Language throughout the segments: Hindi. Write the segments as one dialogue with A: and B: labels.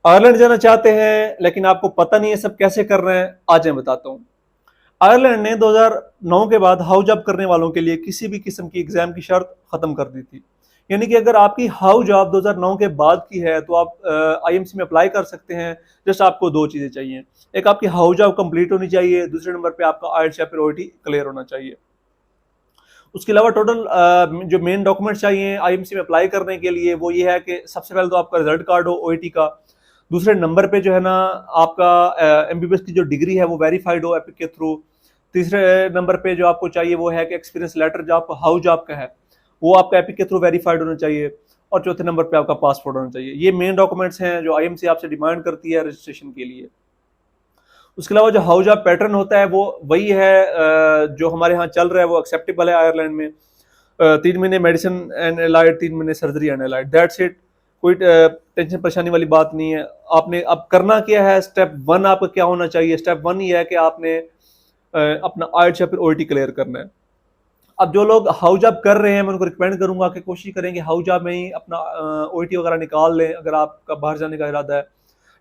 A: आयरलैंड जाना चाहते हैं लेकिन आपको पता नहीं है सब कैसे कर रहे हैं, आज मैं बताता हूँ। आयरलैंड ने 2009 के बाद हाउ जॉब करने वालों के लिए किसी भी किस्म की एग्जाम की शर्त खत्म कर दी थी। यानी कि अगर आपकी हाउ जॉब 2009 के बाद की है तो आप आईएमसी में अप्लाई कर सकते हैं। जस्ट आपको दो चीजें चाहिए, एक आपकी हाउ जॉब कंप्लीट होनी चाहिए, दूसरे नंबर पे आपका आइल्स या फिर ओईटी क्लियर होना चाहिए। उसके अलावा टोटल जो मेन डॉक्यूमेंट चाहिए आईएमसी में अप्लाई करने के लिए वो ये है कि सबसे पहले तो आपका रिजल्ट कार्ड हो ओईटी का। दूसरे नंबर पे जो है ना आपका एमबीबीएस की जो डिग्री है वो वेरीफाइड हो एपिक के थ्रू। तीसरे नंबर पे जो आपको चाहिए वो है कि एक्सपीरियंस लेटर जो आपका हाउ जॉब का है वो आपका एपिक के थ्रू वेरीफाइड होना चाहिए। और चौथे नंबर पे आपका पासपोर्ट होना चाहिए। ये मेन डॉक्यूमेंट्स हैं जो आईएमसी आपसे डिमांड करती है रजिस्ट्रेशन के लिए। उसके अलावा जो हाउ जॉब पैटर्न होता है वो वही है जो हमारे यहाँ चल रहा है, वो एक्सेप्टेबल है आयरलैंड में। 3 महीने मेडिसिन एंड एलाइड, 3 महीने surgery and allied, that's it. कोई टेंशन परेशानी वाली बात नहीं है। आपने अब करना क्या है, स्टेप वन आपका क्या होना चाहिए? स्टेप वन ये है कि आपने अपना आइल्स या फिर ओईटी क्लियर करना है। अब जो लोग हाउ जॉब कर रहे हैं मैं उनको रिकमेंड करूंगा कि कोशिश करें कि हाउ जॉब में ही अपना ओईटी वगैरह निकाल लें अगर आपका बाहर जाने का इरादा है,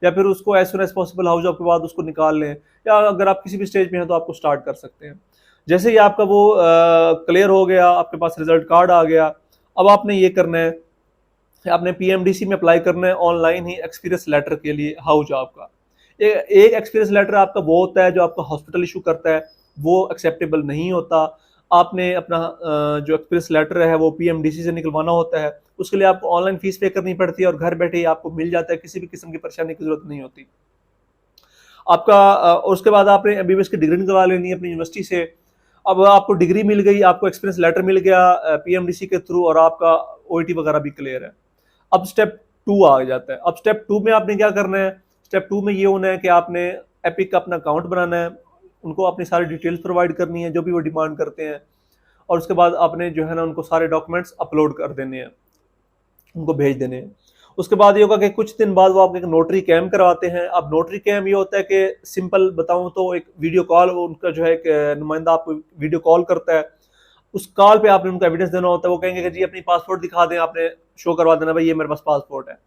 A: या फिर उसको as soon as possible how job के बाद उसको निकाल लें, या अगर आप किसी भी स्टेज में हैं तो आपको स्टार्ट कर सकते हैं। जैसे ही आपका वो क्लियर हो गया, आपके पास रिजल्ट कार्ड आ गया, अब आपने ये करना है कि आपने पीएमडीसी में अप्लाई करना है ऑनलाइन ही एक्सपीरियंस लेटर के लिए हाउ जॉब का। एक एक्सपीरियंस लेटर आपका वो होता है जो आपका हॉस्पिटल इशू करता है, वो एक्सेप्टेबल नहीं होता। आपने अपना जो एक्सपीरियंस लेटर है वो पीएमडीसी से निकलवाना होता है। उसके लिए आपको ऑनलाइन फीस पे करनी पड़ती है और घर बैठे ही आपको मिल जाता है, किसी भी किस्म की परेशानी की जरूरत नहीं होती आपका। और उसके बाद आपने एमबीबीएस की डिग्री निकलवा लेनी है अपनी यूनिवर्सिटी से। अब आपको डिग्री मिल गई, आपको एक्सपीरियंस लेटर मिल गया पीएमडीसी के थ्रू, और आपका ओईटी वगैरह भी क्लियर है। अब स्टेप टू आ जाता है। अब स्टेप टू में आपने क्या करना है? स्टेप टू में ये होना है कि आपने एपिक का अपना अकाउंट बनाना है, उनको अपनी सारी डिटेल्स प्रोवाइड करनी है जो भी वो डिमांड करते हैं, और उसके बाद आपने जो है ना उनको सारे डॉक्यूमेंट्स अपलोड कर देने हैं, उनको भेज देने हैं। उसके बाद ये होगा कि कुछ दिन बाद वो आपको एक नोटरी कैम करवाते हैं। अब नोटरी कैम ये होता है कि सिंपल बताऊं तो एक वीडियो कॉल, उनका जो है एक नुमाइंदा आपको वीडियो कॉल करता है। उस कॉल पे आपने उनको एविडेंस देना होता है। वो कहेंगे कि जी अपनी पासपोर्ट दिखा दें, आपने शो करवा देना भाई ये मेरे पास पासपोर्ट है।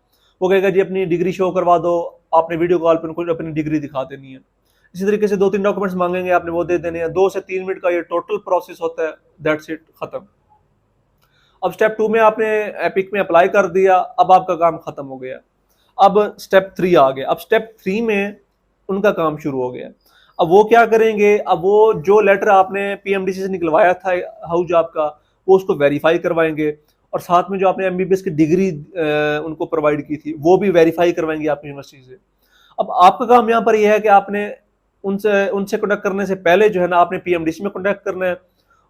A: वो कहेगा जी अपनी डिग्री शो करवा दो, आपने वीडियो कॉल पे उनको अपनी डिग्री दिखा देनी है। इसी तरीके से 2-3 डॉक्यूमेंट्स मांगेंगे, आपने वो दे देने हैं। 2 से 3 मिनट का ये टोटल प्रोसेस होता है, दैट्स इट, खत्म। अब स्टेप टू में आपने एपिक में अप्लाई कर दिया, अब आपका काम खत्म हो गया। अब स्टेप थ्री आ गया। अब स्टेप थ्री में उनका काम शुरू हो गया। अब वो क्या करेंगे? अब वो जो लेटर आपने पीएमडीसी से निकलवाया था हाउ जॉब का, वो उसको वेरीफाई करवाएंगे, और साथ में जो आपने एमबीबीएस की डिग्री उनको प्रोवाइड की थी वो भी वेरीफाई करवाएंगे आपकी यूनिवर्सिटी से। अब आपका काम यहाँ पर यह है कि आपने उनसे उनसे कॉन्टेक्ट करने से पहले जो है ना आपने पीएमडीसी में कॉन्टेक्ट करना है।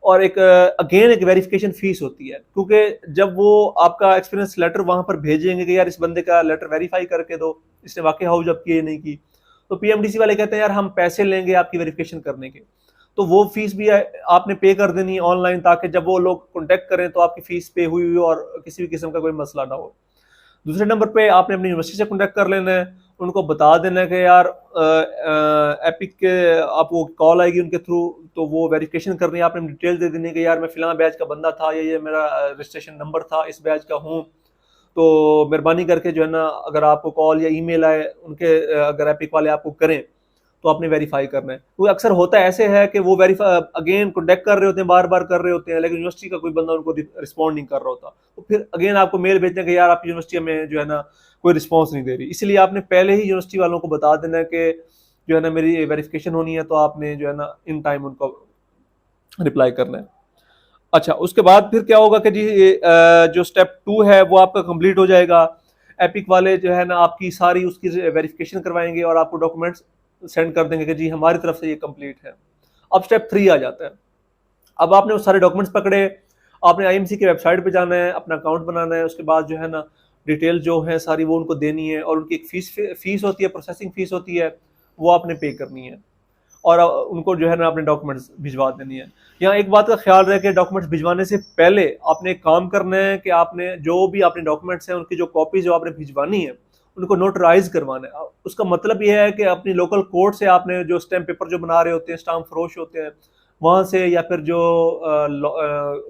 A: और एक अगेन एक वेरिफिकेशन फीस होती है, क्योंकि जब वो आपका एक्सपीरियंस लेटर वहां पर भेजेंगे कि यार इस बंदे का लेटर वेरीफाई करके दो, इसने वाकई हाउ जॉब की नहीं की, तो पीएमडीसी वाले कहते हैं यार हम पैसे लेंगे आपकी वेरिफिकेशन करने के। तो वो फीस भी आपने पे कर देनी है ऑनलाइन, ताकि जब वो लोग कॉन्टेक्ट करें तो आपकी फीस पे हुई हो और किसी भी किस्म का कोई मसला ना हो। दूसरे नंबर पे आपने अपनी यूनिवर्सिटी से कॉन्टेक्ट कर लेना है, उनको बता देना है कि यार एपिक के आपको कॉल आएगी उनके थ्रू, तो वो वेरिफिकेशन करनी है। आपने डिटेल दे देनी है कि यार मैं फिलहाल बैच का बंदा था, ये मेरा रजिस्ट्रेशन नंबर था, इस बैच का हूँ। तो मेहरबानी करके जो है ना अगर आपको कॉल या ईमेल आए उनके, अगर एपिक वाले आपको करें तो आपने वेरीफाई करना है। क्योंकि अक्सर होता है ऐसे है कि वो वेरीफाई अगेन कॉन्टेक्ट कर रहे होते हैं, बार बार कर रहे होते हैं, लेकिन यूनिवर्सिटी का कोई बंदा उनको रिस्पॉन्ड नहीं कर रहा होता, तो फिर अगेन आपको मेल भेजते हैं कि यार आपकी यूनिवर्सिटी में जो है ना कोई रिस्पॉन्स नहीं दे रही। इसलिए आपने पहले ही यूनिवर्सिटी वालों को बता देना है कि जो है ना मेरी वेरिफिकेशन होनी है, तो आपने जो है ना इन टाइम उनको रिप्लाई करना है। अच्छा, उसके बाद फिर क्या होगा कि जी जो स्टेप टू है वो आपका कंप्लीट हो जाएगा। एपिक वाले जो है ना आपकी सारी उसकी वेरिफिकेशन करवाएंगे और आपको डॉक्यूमेंट्स सेंड कर देंगे कि जी हमारी तरफ से ये कंप्लीट है। अब स्टेप थ्री आ जाता है। अब आपने वो सारे डॉक्यूमेंट्स पकड़े, आपने आईएमसी की वेबसाइट पे जाना है, अपना अकाउंट बनाना है, उसके बाद जो है ना डिटेल जो है सारी वो उनको देनी है, और उनकी एक फीस होती है, प्रोसेसिंग फीस होती है, वो आपने पे करनी है, और उनको जो है ना अपने डॉक्यूमेंट्स भिजवा देनी है। यहाँ एक बात का ख्याल रहे कि डॉक्यूमेंट्स भिजवाने से पहले आपने एक काम करना है कि आपने जो भी अपने डॉक्यूमेंट्स हैं उनकी जो कॉपीज जो आपने भिजवानी है उनको नोटराइज करवाना है। उसका मतलब यह है कि अपनी लोकल कोर्ट से आपने जो स्टैम्प पेपर जो बना रहे होते हैं, स्टाम्प फरोश होते हैं, वहां से, या फिर जो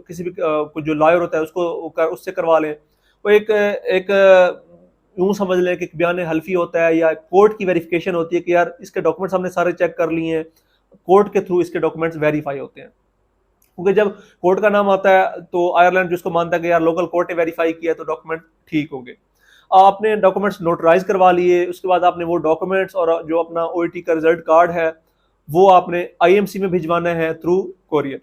A: किसी भी जो लॉयर होता है उसको उससे करवा लें। वो एक यूं समझ लें कि बयान हल्फी होता है या कोर्ट की वेरिफिकेशन होती है कि यार इसके डॉक्यूमेंट्स हमने सारे चेक कर लिए हैं, कोर्ट के थ्रू इसके डॉक्यूमेंट्स वेरीफाई होते हैं। क्योंकि जब कोर्ट का नाम आता है तो आयरलैंड जिसको मानता है कि यार लोकल कोर्ट ने वेरीफाई किया तो डॉक्यूमेंट ठीक होंगे। आपने डॉक्यूमेंट्स नोटराइज करवा लिए, उसके बाद आपने वो डॉक्यूमेंट्स और जो अपना ओईटी का रिजल्ट कार्ड है वो आपने आईएमसी में भिजवाना है थ्रू कोरियर।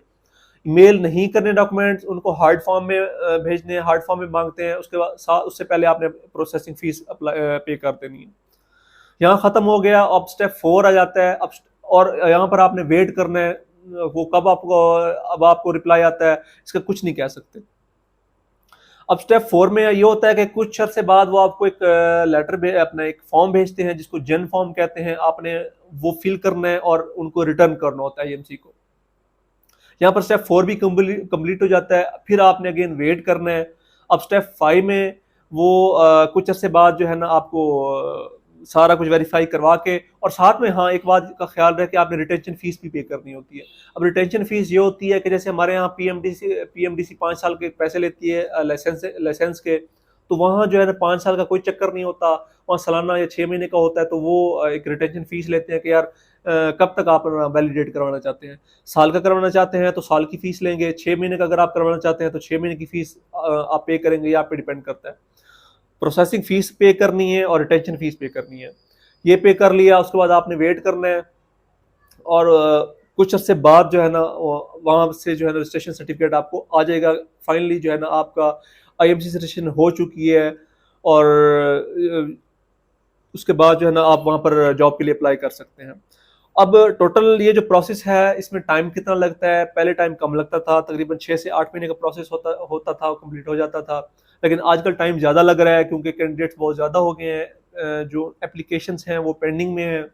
A: मेल नहीं करने डॉक्यूमेंट्स, उनको हार्ड फॉर्म में भेजने, हार्ड फॉर्म में मांगते हैं। उसके बाद उससे पहले आपने प्रोसेसिंग फीस पे कर देनी है। यहाँ खत्म हो गया। अब स्टेप 4 आ जाता है। अब और यहाँ पर आपने वेट करना है, वो कब आपको अब आपको रिप्लाई आता है इसका कुछ नहीं कह सकते। अब स्टेप 4 में ये होता है कि कुछ अर्से बाद वो आपको एक लेटर अपना एक फॉर्म भेजते हैं जिसको जन फॉर्म कहते हैं। आपने वो फिल करना है और उनको रिटर्न करना होता है आईएमसी को। यहाँ पर स्टेप 4 भी कंप्लीट हो जाता है। फिर आपने अगेन वेट करना है। अब स्टेप 5 में वो कुछ अर्से बाद जो है ना आपको सारा कुछ वेरीफाई करवा के, और साथ में हाँ एक बात का ख्याल रहे कि आपने रिटेंशन फीस भी पे करनी होती है। अब रिटेंशन फीस ये होती है कि जैसे हमारे यहाँ पीएमडीसी 5 साल के पैसे लेती है लाइसेंस के, तो वहाँ जो है ना 5 साल का कोई चक्कर नहीं होता, वहाँ सालाना या 6 महीने का होता है। तो वो एक रिटेंशन फीस लेते हैं कि यार कब तक आप वैलिडेट करवाना चाहते हैं। साल का करवाना चाहते हैं तो साल की फीस लेंगे, 6 महीने का अगर आप करवाना चाहते हैं तो 6 महीने की फीस आप पे करेंगे, या आप पे डिपेंड करता है। प्रोसेसिंग फीस पे करनी है और रिटेंशन फीस पे करनी है। ये पे कर लिया, उसके बाद आपने वेट करना है और कुछ अर्से बाद जो है ना वहाँ से जो है ना रजिस्ट्रेशन सर्टिफिकेट आपको आ जाएगा। फाइनली जो है ना आपका आईएमसी रजिस्ट्रेशन हो चुकी है और उसके बाद जो है ना आप वहाँ पर जॉब के लिए अप्लाई कर सकते हैं। अब टोटल ये जो प्रोसेस है इसमें टाइम कितना लगता है? पहले टाइम कम लगता था, तकरीबन 6 से 8 महीने का प्रोसेस होता था, कंप्लीट हो जाता था। लेकिन आजकल टाइम ज़्यादा लग रहा है क्योंकि कैंडिडेट्स बहुत ज़्यादा हो गए हैं, जो एप्लीकेशंस हैं वो पेंडिंग में हैं।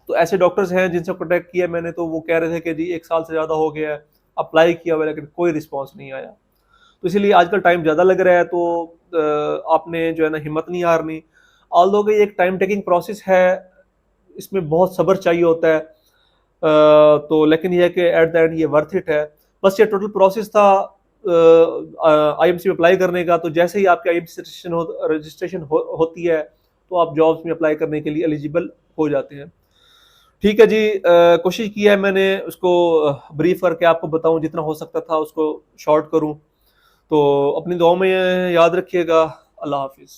A: तो ऐसे डॉक्टर्स हैं जिनसे कॉन्टैक्ट किया मैंने, तो वो कह रहे थे कि जी 1 साल से ज़्यादा हो गया है, अप्लाई किया हुआ लेकिन कोई रिस्पॉन्स नहीं आया। तो इसीलिए आजकल टाइम ज़्यादा लग रहा है। तो आपने जो है ना हिम्मत नहीं हारनी। ऑल्दो कि ये एक टाइम टेकिंग प्रोसेस है, इसमें बहुत सब्र चाहिए होता है, तो लेकिन ये है कि एट द एंड ये वर्थ इट है। बस ये टोटल प्रोसेस था आईएमसी में अप्लाई करने का। तो जैसे ही आपके आईएमसी रजिस्ट्रेशन होती है तो आप जॉब्स में अप्लाई करने के लिए एलिजिबल हो जाते हैं। ठीक है जी, कोशिश की है मैंने उसको ब्रीफ करके आपको बताऊं, जितना हो सकता था उसको शॉर्ट करूं। तो अपनी दुआ में याद रखिएगा। अल्लाह हाफिज़।